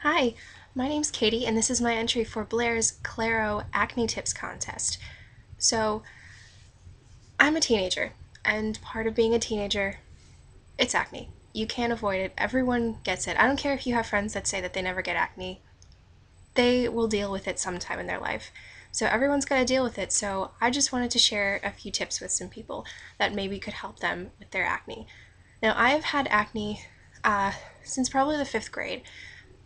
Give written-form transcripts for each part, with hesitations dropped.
Hi, my name's Katie, and this is my entry for Blair's CLARO Acne Tips contest. So, I'm a teenager, and part of being a teenager, it's acne. You can't avoid it. Everyone gets it. I don't care if you have friends that say that they never get acne, they will deal with it sometime in their life. So, everyone's got to deal with it. So, I just wanted to share a few tips with some people that maybe could help them with their acne. Now, I have had acne since probably the fifth grade.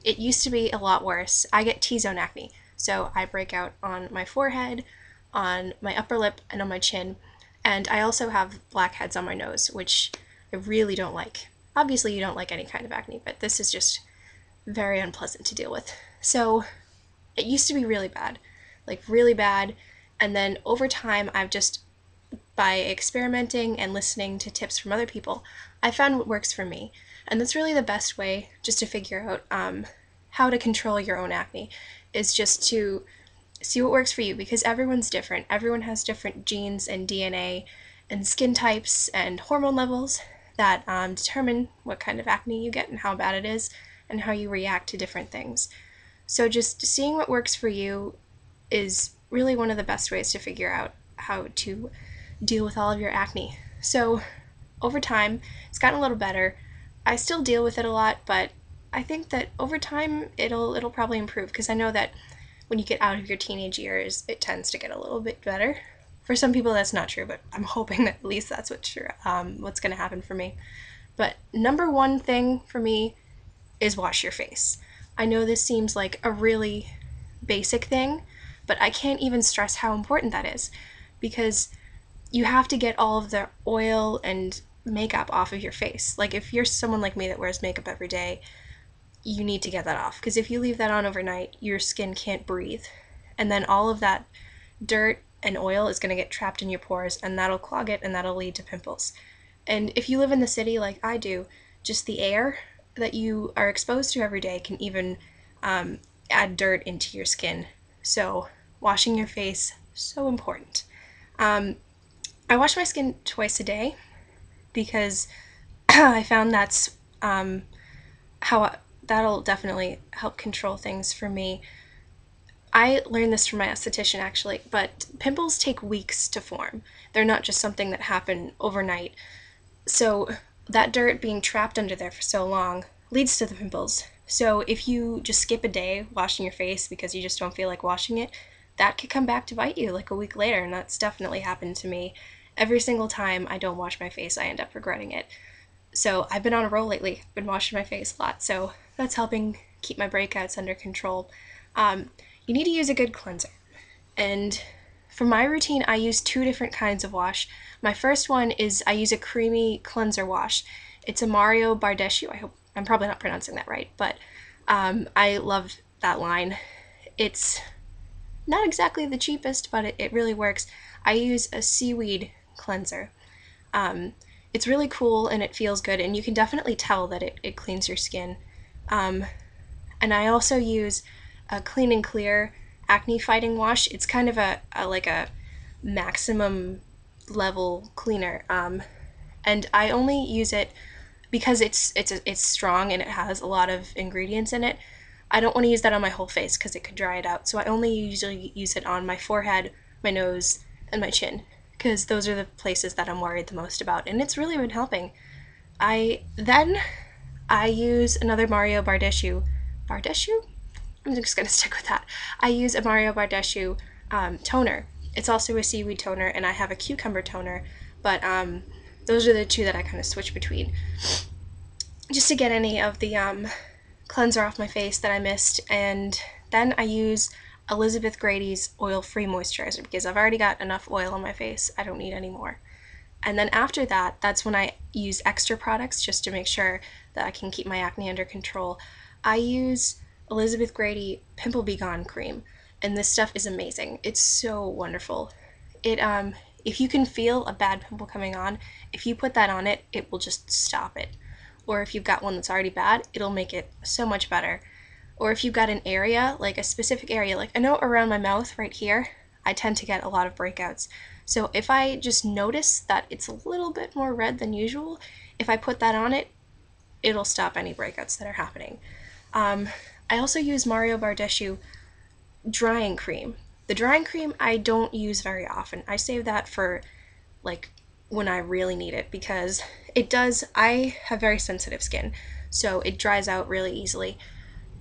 It used to be a lot worse. I get T-zone acne. So I break out on my forehead, on my upper lip, and on my chin. And I also have blackheads on my nose, which I really don't like. Obviously, you don't like any kind of acne, but this is just very unpleasant to deal with. So it used to be really bad, like really bad. And then over time, I've just, by experimenting and listening to tips from other people, I found what works for me. And that's really the best way just to figure out how to control your own acne, is just to see what works for you because everyone's different. Everyone has different genes and DNA and skin types and hormone levels that determine what kind of acne you get and how bad it is and how you react to different things. So just seeing what works for you is really one of the best ways to figure out how to deal with all of your acne. So over time, it's gotten a little better. I still deal with it a lot, but I think that over time it'll probably improve because I know that when you get out of your teenage years, it tends to get a little bit better. For some people, that's not true, but I'm hoping that at least that's what's going to happen for me. But number one thing for me is wash your face. I know this seems like a really basic thing, but I can't even stress how important that is because you have to get all of the oil and makeup off of your face. Like if you're someone like me that wears makeup every day, you need to get that off because if you leave that on overnight, your skin can't breathe. And then all of that dirt and oil is going to get trapped in your pores and that'll clog it and that'll lead to pimples. And if you live in the city like I do, just the air that you are exposed to every day can even add dirt into your skin. So, washing your face, so important. Um, I wash my skin twice a day because I found that's how that'll definitely help control things for me. I learned this from my esthetician actually, but pimples take weeks to form. They're not just something that happen overnight. So that dirt being trapped under there for so long leads to the pimples. So if you just skip a day washing your face because you just don't feel like washing it, that could come back to bite you like a week later, and that's definitely happened to me. Every single time I don't wash my face, I end up regretting it. So I've been on a roll lately. I've been washing my face a lot, so that's helping keep my breakouts under control. You need to use a good cleanser. And for my routine, I use two different kinds of wash. My first one is I use a creamy cleanser wash. It's a Mario Bardescu. I hope I'm probably not pronouncing that right, but I love that line. It's not exactly the cheapest, but it really works. I use a seaweed cleanser. Um, it's really cool and it feels good, and you can definitely tell that it cleans your skin. Um, and I also use a Clean and Clear acne fighting wash. It's kind of a maximum level cleaner, and I only use it because it's strong and it has a lot of ingredients in it. I don't want to use that on my whole face because it could dry it out. So I only usually use it on my forehead, my nose, and my chin because those are the places that I'm worried the most about, and it's really been helping. I use another Mario Bardescu. Bardescu? I'm just gonna stick with that. I use a Mario Bardescu toner. It's also a seaweed toner, and I have a cucumber toner, but those are the two that I kind of switch between, just to get any of the cleanser off my face that I missed. And then I use Elizabeth Grady's oil-free moisturizer because I've already got enough oil on my face. I don't need any more. And then after that, that's when I use extra products just to make sure that I can keep my acne under control. I use Elizabeth Grady Pimple Be Gone cream, and this stuff is amazing. It's so wonderful. It if you can feel a bad pimple coming on, if you put that on it, it will just stop it. Or if you've got one that's already bad, it'll make it so much better. Or if you've got an area, like a specific area, like I know around my mouth right here, I tend to get a lot of breakouts. So if I just notice that it's a little bit more red than usual, if I put that on it, it'll stop any breakouts that are happening. Um, I also use Mario Bardescu drying cream. The drying cream I don't use very often. I save that for like when I really need it because I have very sensitive skin, so it dries out really easily.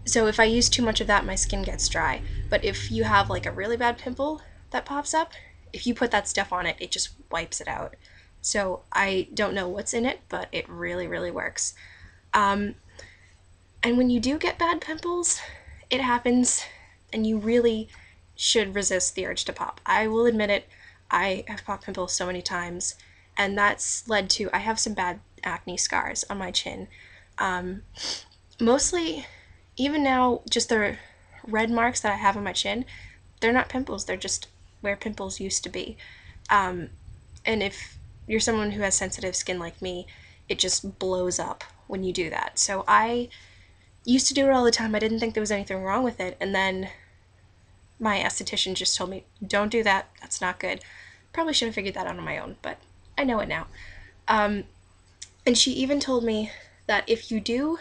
So if I use too much of that, my skin gets dry. But if you have like a really bad pimple that pops up, if you put that stuff on it, it just wipes it out. So I don't know what's in it, but it really, really works. Um, and when you do get bad pimples, it happens, and you really should resist the urge to pop. I will admit it, I have popped pimples so many times, and that's led to I have some bad acne scars on my chin. Um, Mostly, even now, just the red marks that I have on my chin, they're not pimples, they're just where pimples used to be. Um, and if you're someone who has sensitive skin like me, it just blows up when you do that. So I used to do it all the time. I didn't think there was anything wrong with it. And then my esthetician just told me, don't do that. That's not good. Probably should have figured that out on my own, but I know it now. Um, and she even told me that if you do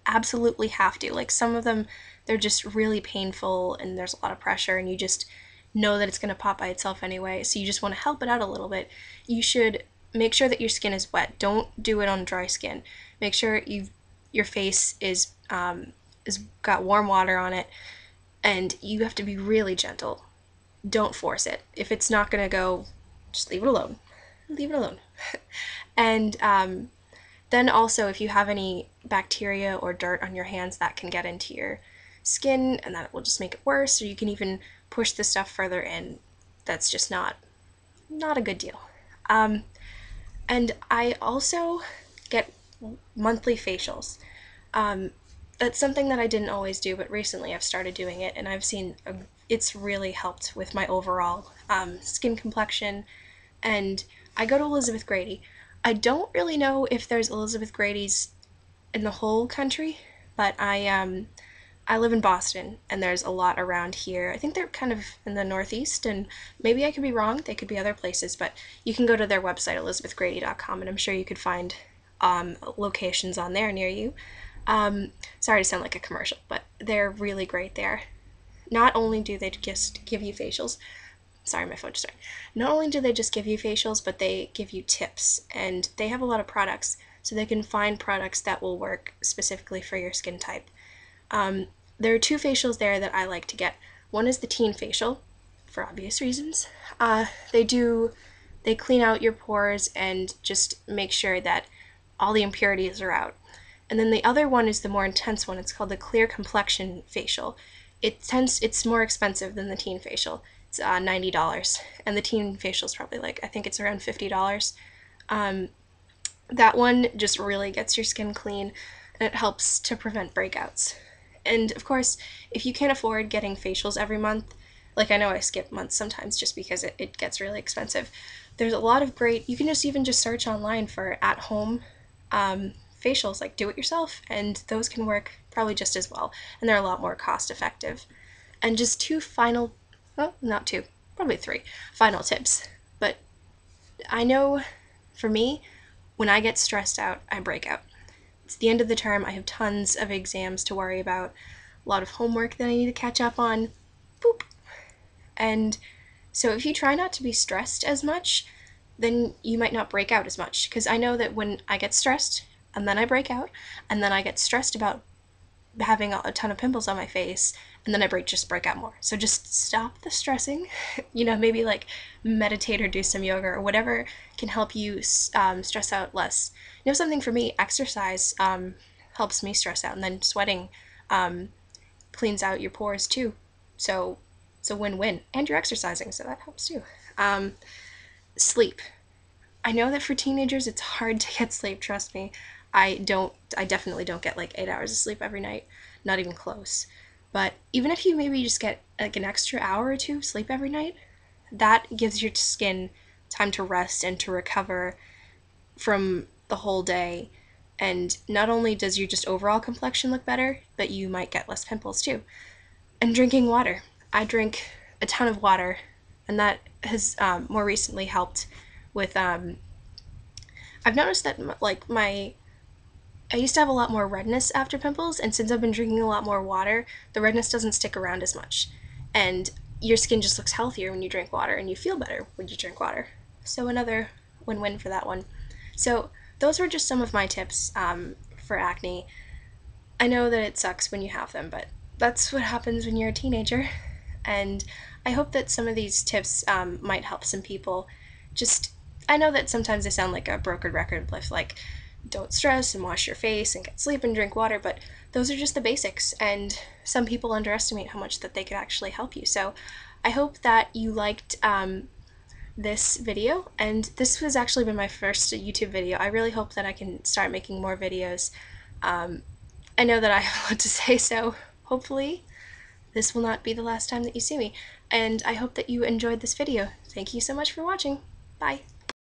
absolutely have to, like some of them, they're just really painful and there's a lot of pressure and you just know that it's going to pop by itself anyway, so you just want to help it out a little bit, you should make sure that your skin is wet. Don't do it on dry skin. Make sure your face is got warm water on it, and you have to be really gentle. Don't force it. If it's not gonna go, just leave it alone. Leave it alone. And then also, if you have any bacteria or dirt on your hands, that can get into your skin, and that will just make it worse. Or you can even push the stuff further in. That's just not a good deal. Um, and I also get monthly facials. Um, that's something that I didn't always do, but recently I've started doing it, and I've seen it's really helped with my overall skin complexion. And I go to Elizabeth Grady. I don't really know if there's Elizabeth Grady's in the whole country, but I live in Boston, and there's a lot around here. I think they're kind of in the Northeast, and maybe I could be wrong. They could be other places, but you can go to their website, elizabethgrady.com, and I'm sure you could find locations on there near you. Sorry to sound like a commercial, but they're really great there. Not only do they just give you facials, sorry, my phone just rang. Not only do they just give you facials, but they give you tips, and they have a lot of products, so they can find products that will work specifically for your skin type. There are two facials there that I like to get. One is the teen facial, for obvious reasons. They clean out your pores and just make sure that all the impurities are out. And then the other one is the more intense one. It's called the clear complexion facial. It's more expensive than the teen facial. It's $90, and the teen facial is probably I think it's around $50. Um, that one just really gets your skin clean, and it helps to prevent breakouts. And of course, if you can't afford getting facials every month, like I know I skip months sometimes just because it gets really expensive, there's a lot of great, you can just even just search online for at home facials, like do it yourself, and those can work probably just as well, and they're a lot more cost effective. And just two final, well, not two, probably three final tips. But I know for me, when I get stressed out, I break out. It's the end of the term, I have tons of exams to worry about, a lot of homework that I need to catch up on. Boop. And so if you try not to be stressed as much, then you might not break out as much. Because I know that when I get stressed, and then I break out, and then I get stressed about having a ton of pimples on my face, and then I break out more. So just stop the stressing, maybe meditate or do some yoga or whatever can help you stress out less. Something for me, exercise helps me stress out, and then sweating cleans out your pores too. So it's a win-win, and you're exercising, so that helps too. Sleep. I know that for teenagers it's hard to get sleep, trust me. I definitely don't get 8 hours of sleep every night, not even close. But even if you maybe just get an extra hour or two of sleep every night, that gives your skin time to rest and to recover from the whole day. And not only does your just overall complexion look better, but you might get less pimples too. And drinking water. I drink a ton of water, and that has more recently helped with I've noticed that my I used to have a lot more redness after pimples, and since I've been drinking a lot more water, the redness doesn't stick around as much. And your skin just looks healthier when you drink water, and you feel better when you drink water. So another win-win for that one. So those were just some of my tips for acne. I know that it sucks when you have them, but that's what happens when you're a teenager. And I hope that some of these tips might help some people. Just, I know that sometimes they sound like a broken record with like, don't stress and wash your face and get sleep and drink water, but those are just the basics. And some people underestimate how much that they could actually help you. So I hope that you liked this video, and this has actually been my first YouTube video. I really hope that I can start making more videos. I know that I have a lot to say, so hopefully this will not be the last time that you see me. And I hope that you enjoyed this video. Thank you so much for watching. Bye.